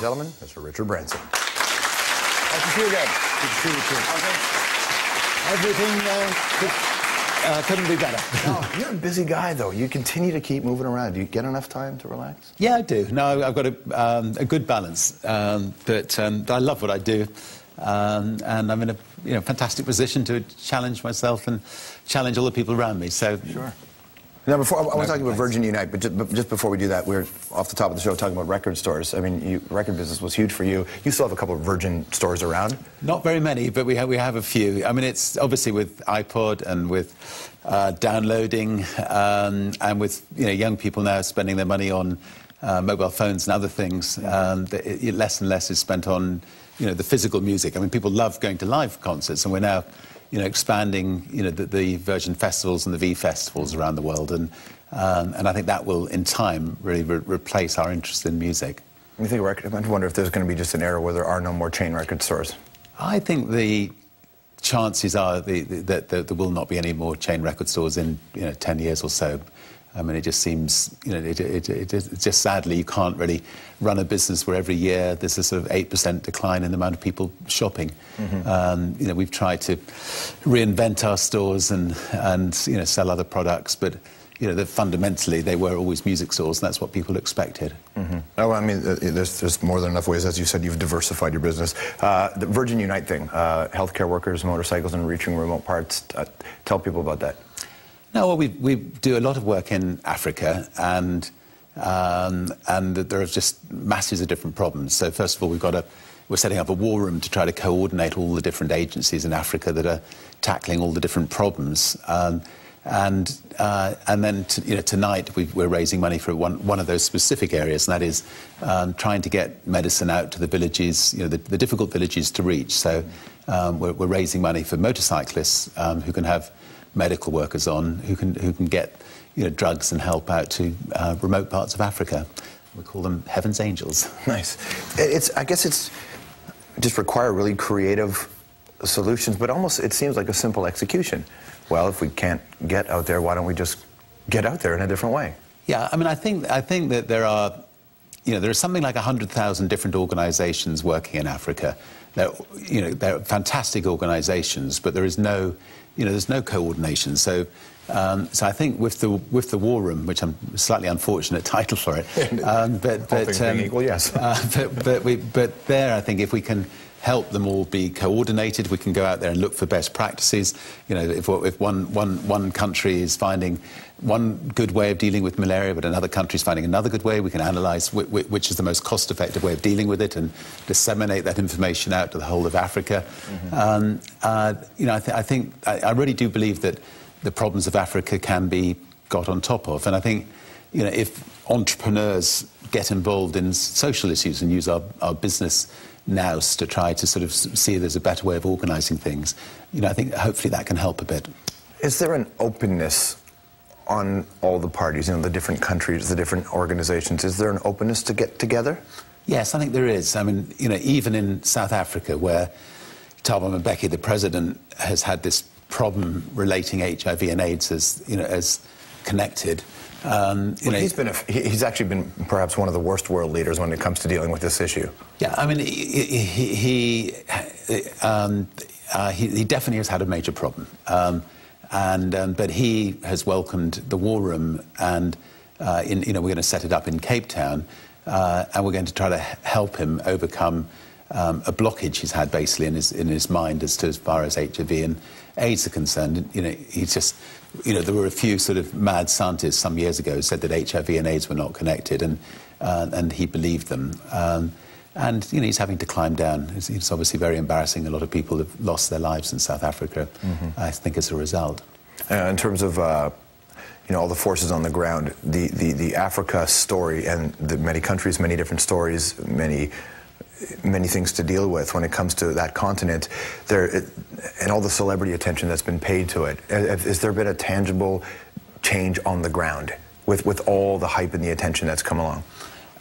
gentlemen, Mr. Richard Branson. Nice to see you again. Good to see you too. Everything couldn't be better. No, you're a busy guy, though. You continue to keep moving around. Do you get enough time to relax? Yeah, I do. No, I've got a good balance. But I love what I do. And I'm in a fantastic position to challenge myself and challenge all the people around me. So sure. Now, before I was talking about Virgin Unite, but just before we do that, we're off the top of the show talking about record stores. I mean, record business was huge for you. You still have a couple of Virgin stores around? Not very many, but we have a few. I mean, it's obviously with iPod and with downloading and with young people now spending their money on mobile phones and other things. Less and less is spent on the physical music. I mean, people love going to live concerts, and we're now expanding, the Virgin festivals and the V festivals around the world, and I think that will, in time, really replace our interest in music. You think I wonder if there's going to be just an era where there are no more chain record stores? I think the chances are that there will not be any more chain record stores in 10 years or so. I mean, it just seems, it's just sadly you can't really run a business where every year there's a sort of 8% decline in the amount of people shopping. Mm-hmm. We've tried to reinvent our stores and sell other products, but fundamentally they were always music stores, and that's what people expected. Mm-hmm. Oh, I mean, there's more than enough ways. As you said, you've diversified your business. The Virgin Unite thing, healthcare workers, motorcycles, and reaching remote parts. Tell people about that. No, well, we do a lot of work in Africa, and there are just masses of different problems. So first of all, we're setting up a war room to try to coordinate all the different agencies in Africa that are tackling all the different problems. And then tonight we're raising money for one of those specific areas, and that is trying to get medicine out to the villages, the difficult villages to reach. So we're raising money for motorcyclists who can have medical workers on, who can get drugs and help out to remote parts of Africa. We call them Heaven's Angels. Nice. I guess it's just require really creative solutions, but almost it seems like a simple execution. Well, if we can't get out there, why don't we just get out there in a different way? Yeah, I mean, I think that there are something like 100,000 different organizations working in Africa. They're fantastic organizations, but there is no there's no coordination. So I think with the War Room, which I'm a slightly unfortunate title for it, but equal, yes. but there, I think if we can help them all be coordinated, we can go out there and look for best practices. If one country is finding one good way of dealing with malaria, but another country is finding another good way, we can analyse which is the most cost-effective way of dealing with it and disseminate that information out to the whole of Africa. Mm-hmm. I really do believe that the problems of Africa can be got on top of, and I think if entrepreneurs get involved in social issues and use our business nous to try to sort of see there's a better way of organising things, I think hopefully that can help a bit. Is there an openness on all the parties, the different countries, the different organisations? Is there an openness to get together? Yes, I think there is. I mean, even in South Africa, where Thabo Mbeki, the president, has had this problem relating HIV and AIDS as connected. He's actually been perhaps one of the worst world leaders when it comes to dealing with this issue. Yeah, I mean, he definitely has had a major problem. But he has welcomed the War Room, and we're going to set it up in Cape Town, and we're going to try to help him overcome a blockage he's had basically in his mind as far as HIV and AIDS are concerned. He's just, there were a few sort of mad scientists some years ago who said that HIV and AIDS were not connected, and he believed them. And he's having to climb down. It's obviously very embarrassing. A lot of people have lost their lives in South Africa, I think, as a result. In terms of all the forces on the ground, the Africa story and the many countries, many different stories, many things to deal with when it comes to that continent, and all the celebrity attention that's been paid to it. Has there been a tangible change on the ground with all the hype and the attention that's come along?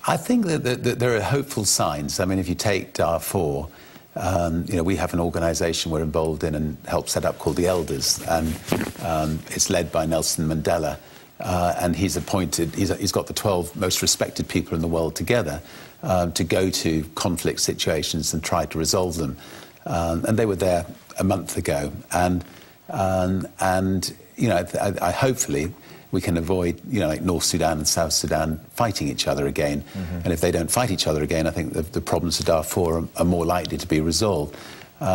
I think that there are hopeful signs. I mean, if you take Darfur, we have an organisation we're involved in and helped set up called the Elders, and it's led by Nelson Mandela. and he's got the 12 most respected people in the world together to go to conflict situations and try to resolve them. And they were there a month ago, and you know, I hopefully we can avoid, you know, like North Sudan and South Sudan fighting each other again. And if they don't fight each other again, I think the problems of Darfur are more likely to be resolved.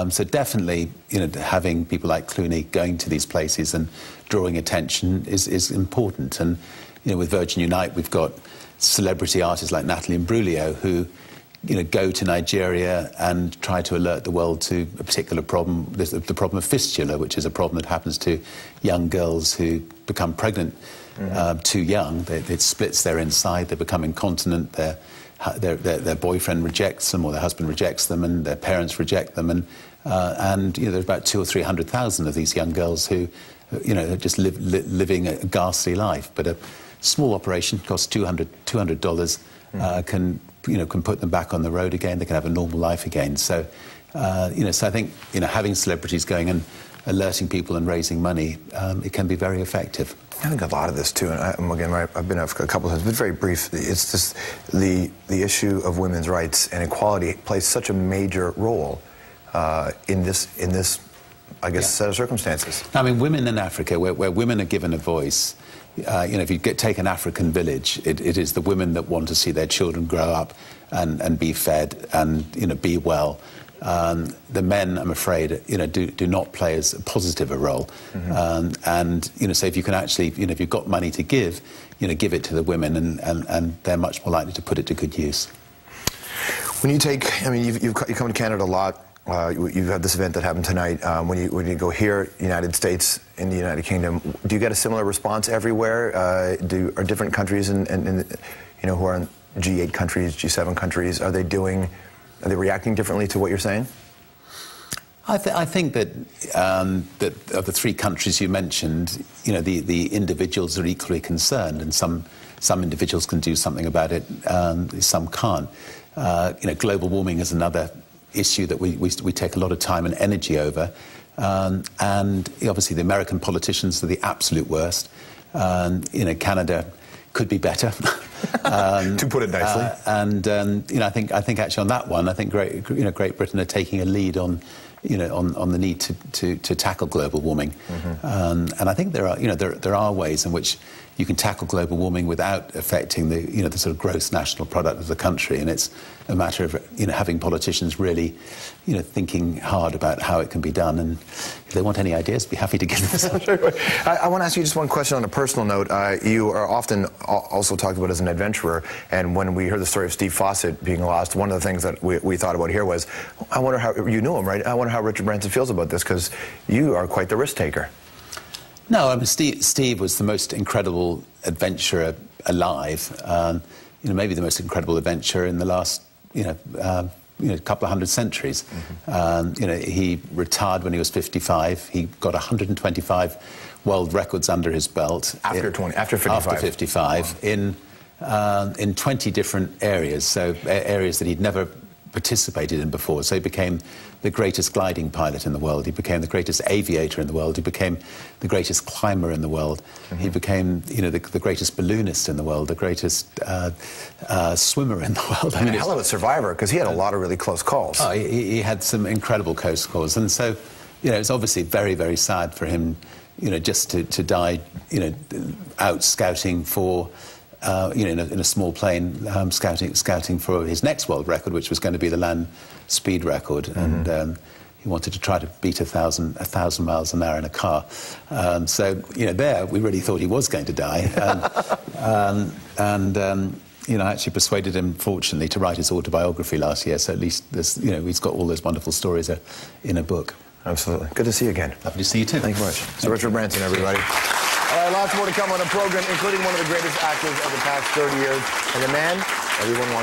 So definitely, you know, having people like Clooney going to these places and drawing attention is important. And, you know, with Virgin Unite, we've got celebrity artists like Natalie Imbruglia who, you know, go to Nigeria and try to alert the world to a particular problem, the problem of fistula, which is a problem that happens to young girls who become pregnant too young. It splits their inside, they become incontinent, their boyfriend rejects them, or their husband rejects them, and their parents reject them, and you know, there's about 200,000 or 300,000 of these young girls who, you know, are just living a ghastly life. But a small operation costs $200, can put them back on the road again. They can have a normal life again. So, you know, so I think, you know, having celebrities going and alerting people and raising money, it can be very effective. I think a lot of this too, and I've been up a couple of times, but very brief. It's just the issue of women's rights and equality plays such a major role in this, I guess, set of circumstances. I mean, women in Africa, where women are given a voice. You know, if you take an African village, it is the women that want to see their children grow up and be fed and, you know, be well. The men, I'm afraid, you know, do not play as positive a role. And, you know, so if you can actually, you know, if you've got money to give, you know, give it to the women, and they're much more likely to put it to good use. When you take, I mean, you come to Canada a lot. You've had this event that happened tonight. When you go here, United States, in the United Kingdom, do you get a similar response everywhere? Are different countries and you know, who are in G8 countries, G7 countries, are they reacting differently to what you're saying? I think that that of the three countries you mentioned, you know, the individuals are equally concerned, and some individuals can do something about it, some can't. You know, global warming is another issue that we take a lot of time and energy over, and obviously the American politicians are the absolute worst. You know, Canada could be better, to put it nicely. You know, I think actually on that one, I think Great Britain are taking a lead on, you know, on the need to tackle global warming, and I think there are ways in which you can tackle global warming without affecting the sort of gross national product of the country, and it's a matter of, you know, having politicians really, you know, thinking hard about how it can be done, and if they want any ideas, be happy to give them some. I want to ask you just one question on a personal note. You are often also talked about as an adventurer, and when we heard the story of Steve Fawcett being lost, one of the things that we thought about here was, I wonder how, you knew him, right? I wonder how Richard Branson feels about this, because you are quite the risk taker. No, I mean, Steve was the most incredible adventurer alive. You know, maybe the most incredible adventurer in the last, couple of hundred centuries. You know, he retired when he was 55. He got 125 world records under his belt. After 55. After 55, wow. in 20 different areas, so areas that he'd never participated in before. So he became the greatest gliding pilot in the world. He became the greatest aviator in the world. He became the greatest climber in the world. He became, you know, the greatest balloonist in the world, the greatest swimmer in the world. I mean, a hell of a survivor, because he had a lot of really close calls. Oh, he had some incredible close calls, and so, you know, it's obviously very, very sad for him, you know, just to die, you know, out scouting for. You know, in a small plane, scouting for his next world record, which was going to be the land speed record, and he wanted to try to beat 1,000 miles an hour in a car. So, you know, there we really thought he was going to die, you know, I actually persuaded him, fortunately, to write his autobiography last year. So at least there's, you know, he's got all those wonderful stories in a book. Absolutely. Good to see you again. Lovely to see you too. Thank you very much. So Richard Branson, everybody. All right, lots more to come on the program, including one of the greatest actors of the past 30 years, and a man everyone wants